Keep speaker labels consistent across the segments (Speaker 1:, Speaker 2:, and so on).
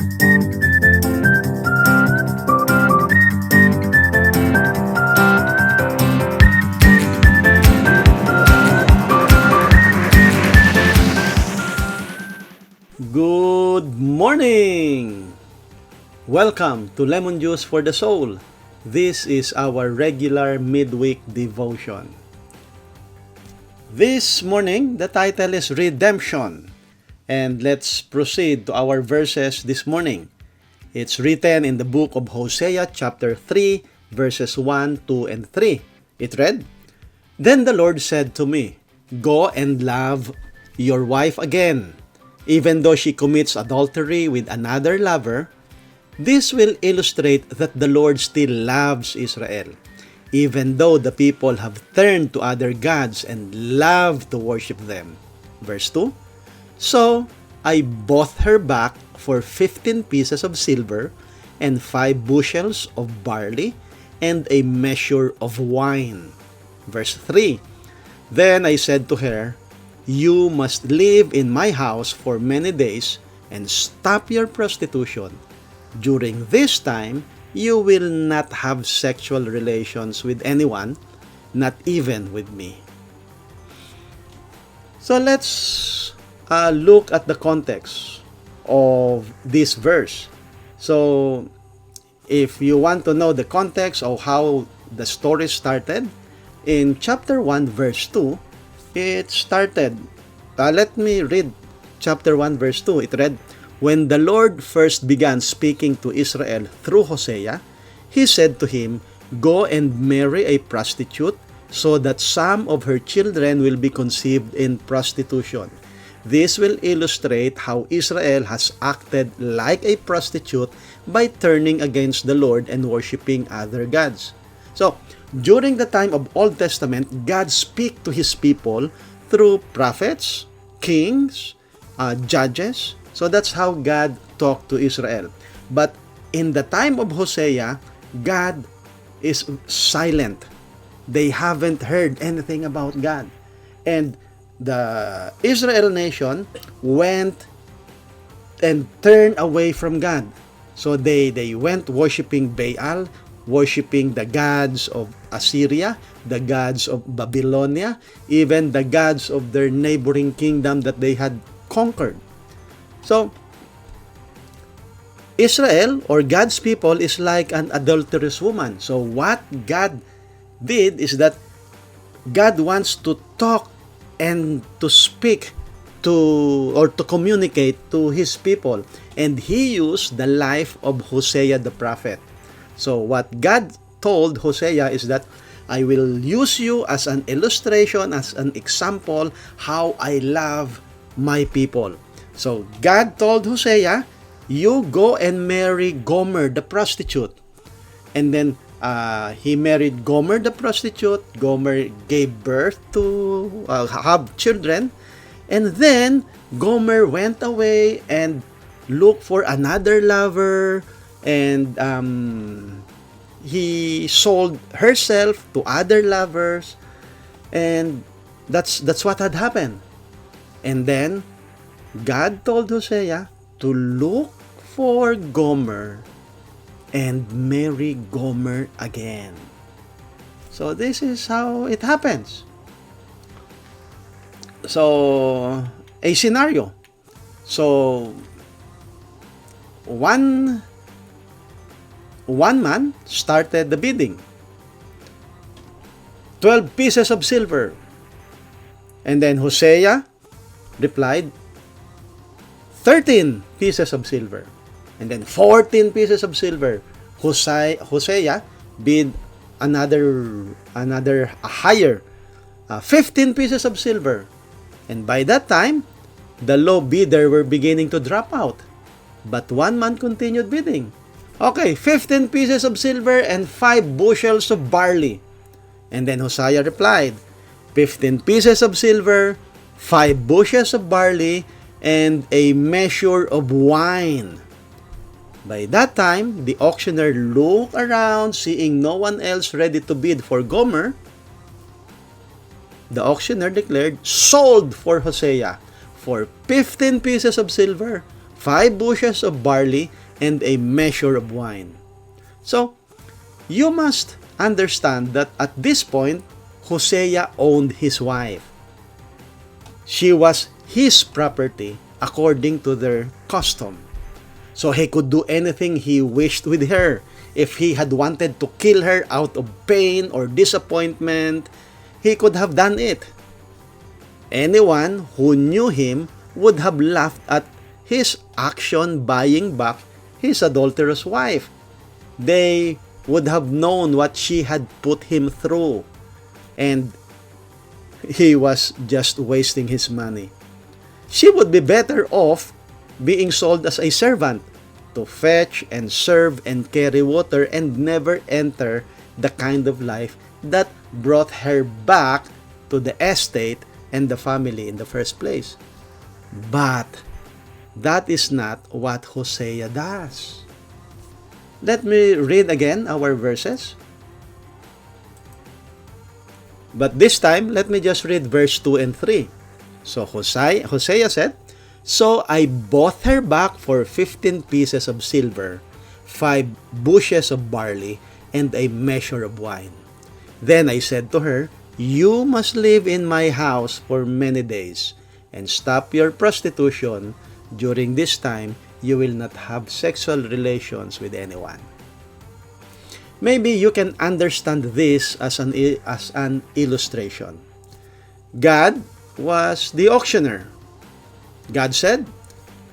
Speaker 1: Good morning! Welcome to Lemon Juice for the Soul. This is our regular midweek devotion. This morning, the title is Redemption. And let's proceed to our verses this morning. It's written in the book of Hosea chapter 3, verses 1, 2, and 3. It read, "Then the Lord said to me, Go and love your wife again. Even though she commits adultery with another lover, this will illustrate that the Lord still loves Israel, even though the people have turned to other gods and love to worship them." Verse 2, "So I bought her back for 15 pieces of silver and 5 bushels of barley and a measure of wine." Verse 3, "Then I said to her, You must live in my house for many days and stop your prostitution. During this time, you will not have sexual relations with anyone, not even with me." So let's look at the context of this verse. So if you want to know the context of how the story started, in chapter 1 verse 2, it started. Let me read chapter 1 verse 2. It read, "When the Lord first began speaking to Israel through Hosea, He said to him, Go and marry a prostitute so that some of her children will be conceived in prostitution. This will illustrate how Israel has acted like a prostitute by turning against the Lord and worshiping other gods." So, during the time of Old Testament, God speak to His people through prophets, kings, judges. So that's how God talked to Israel. But in the time of Hosea, God is silent. They haven't heard anything about God. And the Israel nation went and turned away from God. So they went worshiping Baal, worshiping the gods of Assyria, the gods of Babylonia, even the gods of their neighboring kingdom that they had conquered. So, Israel, or God's people, is like an adulterous woman. So, what God did is that God wants to talk and to speak to, or to communicate to His people. And He used the life of Hosea the prophet. So what God told Hosea is that I will use you as an illustration, as an example, how I love my people. So God told Hosea, you go and marry Gomer the prostitute. And then he married Gomer the prostitute. Gomer gave birth to, have children. And then Gomer went away and looked for another lover, and he sold herself to other lovers, and that's what had happened. And then God told Hosea to look for Gomer and marry Gomer again. So this is how it happens. So a scenario. So one man started the bidding. 12 pieces of silver. And then Hosea replied, 13 pieces of silver. And then 14 pieces of silver. Hosea bid another higher, 15 pieces of silver. And by that time, the low bidder were beginning to drop out. But one man continued bidding. Okay, 15 pieces of silver and 5 bushels of barley. And then Hosea replied, 15 pieces of silver, 5 bushels of barley, and a measure of wine. By that time, the auctioneer looked around, seeing no one else ready to bid for Gomer. The auctioneer declared, sold for Hosea for 15 pieces of silver, 5 bushels of barley, and a measure of wine. So, you must understand that at this point, Hosea owned his wife. She was his property according to their custom. So he could do anything he wished with her. If he had wanted to kill her out of pain or disappointment, he could have done it. Anyone who knew him would have laughed at his action buying back his adulterous wife. They would have known what she had put him through, and he was just wasting his money. She would be better off being sold as a servant to fetch and serve and carry water and never enter the kind of life that brought her back to the estate and the family in the first place. But that is not what Hosea does. Let me read again our verses. But this time, let me just read verse 2 and 3. So Hosea said, "So I bought her back for 15 pieces of silver, 5 bushels of barley, and a measure of wine. Then I said to her, 'You must live in my house for many days, and stop your prostitution. During this time, you will not have sexual relations with anyone.'" Maybe you can understand this as an illustration. God was the auctioneer. God said,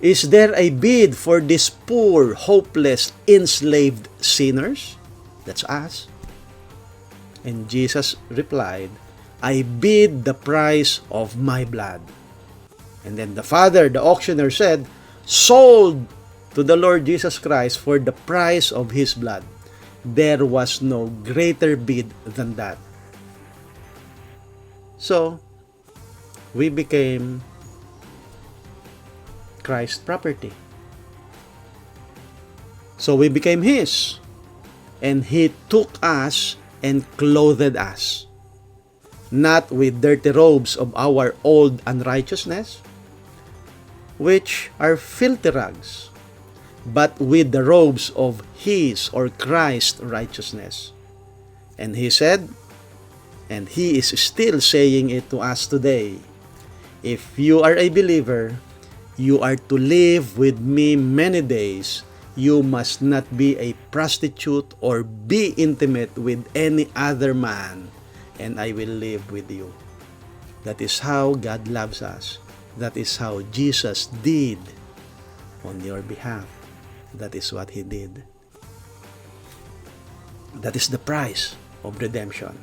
Speaker 1: "Is there a bid for these poor, hopeless, enslaved sinners?" That's us. And Jesus replied, "I bid the price of my blood." And then the Father, the auctioneer, said, "Sold to the Lord Jesus Christ for the price of His blood." There was no greater bid than that. So, we became Christ's property. So we became His. And He took us and clothed us. Not with dirty robes of our old unrighteousness, which are filthy rags, but with the robes of His or Christ's righteousness. And He said, and He is still saying it to us today, if you are a believer, you are to live with me many days. You must not be a prostitute or be intimate with any other man, and I will live with you. That is how God loves us. That is how Jesus did on your behalf. That is what He did. That is the price of redemption.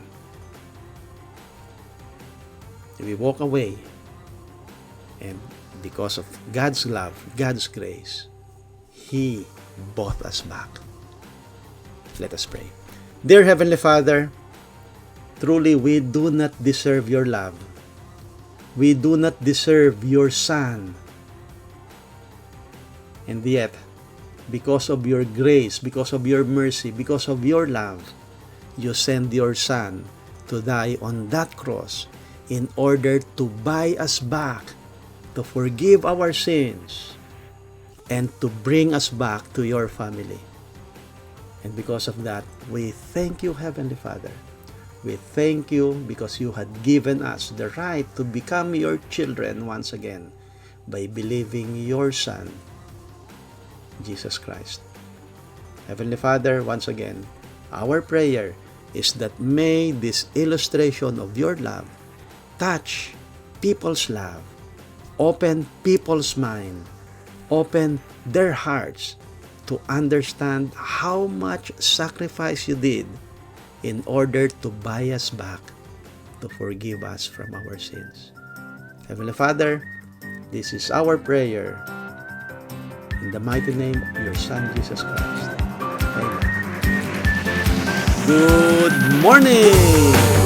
Speaker 1: We walk away, and because of God's love, God's grace, He bought us back. Let us pray. Dear Heavenly Father, truly we do not deserve your love. We do not deserve your Son. And yet, because of your grace, because of your mercy, because of your love, you send your Son to die on that cross in order to buy us back, to forgive our sins, and to bring us back to your family. And because of that, we thank you, Heavenly Father. We thank you because you had given us the right to become your children once again by believing your Son, Jesus Christ. Heavenly Father, once again, our prayer is that may this illustration of your love touch people's love, open people's mind, open their hearts to understand how much sacrifice you did in order to buy us back, to forgive us from our sins. Heavenly Father, this is our prayer. In the mighty name of your Son, Jesus Christ. Amen. Good morning!